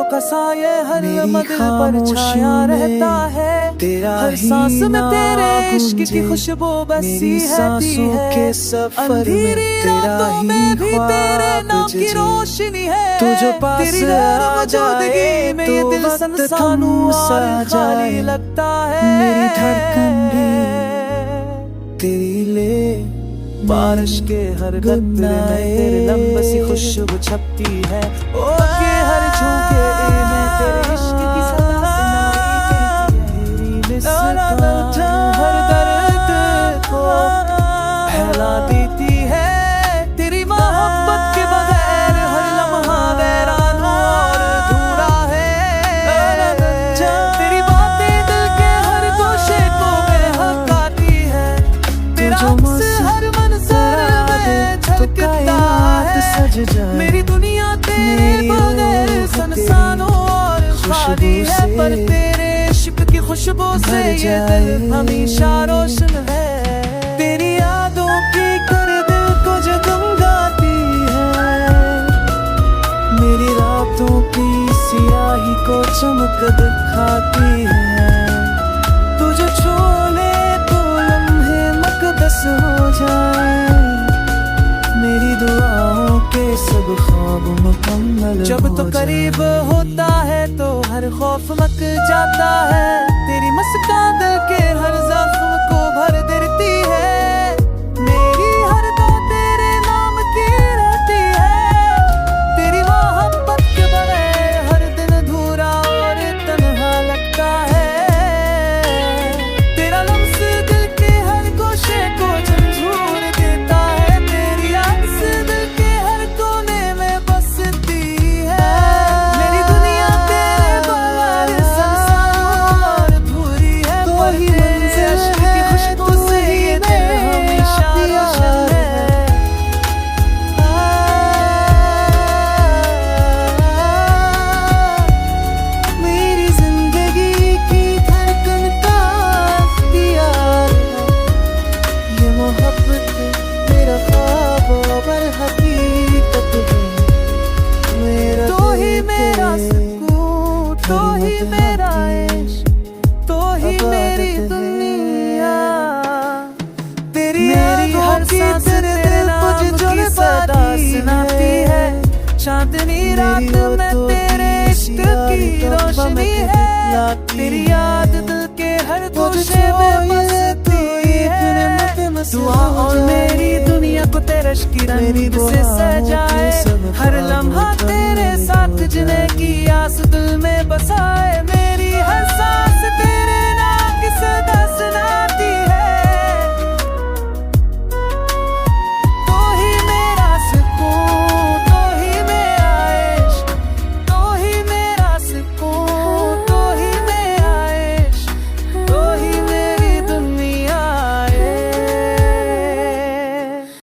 का साये हर लम्हे दिल पर छाया रहता है। हर सांस में तेरे इश्क की खुशबू बसी रहती है। अंधेरी रातों में भी तेरे नाम की रोशनी है। तेरी मौजूदगी में ये दिल सनसानू और खाली लगता है। मेरी धड़कन भी तेरी ले, बारिश के हर कतरे में तेरे लब सी खुशबू छपती है। ओ के हर झोंके में तेरे इश्क की सदा सुनाई देती है। हर दर्द को फैला देती है। तेरी मोहब्बत के बगैर हर लम्हा वैरान और अधूरा है। तेरी बातें दिल के हर गोशे को बहकाती है। तेरा अक्स हर मंजर में झलकता है। मेरी दुनिया तेरे बगैर सनसानो और खाली है। पर तेरे इश्क की खुशबू से ये दिल हमेशा रोशन है। तेरी यादों की कर दिल को जगमगाती है। मेरी रातों की सियाही को चमक दिखाती है। तुझे छोले तो लम्हे मकदस हो जाए। मेरी दुआओं के सब ख्वाब मुकम्मल जब तो हो करीब जाए। होता है तो हर खौफ मक जाता है। तेरी मुस्कान दिल के हर जख्म को भर देती है। मेरी हर दो तेरे नाम की रहती है। तेरी मोहब्बत के बगैर हर दिन अधूरा और तन्हा लगता है। तेरा लम्स दिल के हर गोशे को झंझोर देता है। तेरी अक्स दिल के हर कोने में बसती है। मेरी दुनिया तेरे बगैर सनसान और अधूरी है। पर तेरे इश्क की खुशबू से ये दिल हमेशा रोशन है। मेरी जिंदगी की धड़कन का इख्तियार है। ये मोहब्बत मेरा ख्वाब और हकीकत है। मेरा तो ही दिल मेरा तेरे सुकून, तो ही मेरा इश्क, तो ही मेरी दुनिया। तेरी हर की सांस तेरे तेरे दिल नाम को जो की सदा पाती सुनाती है। चांदनी रात में तेरे इश्क की रोशनी है। तेरी याद दिल के हर गोशे में बसती है। दुआ और मेरी दुनिया को तेरे इश्क की रंग से सजाए। हर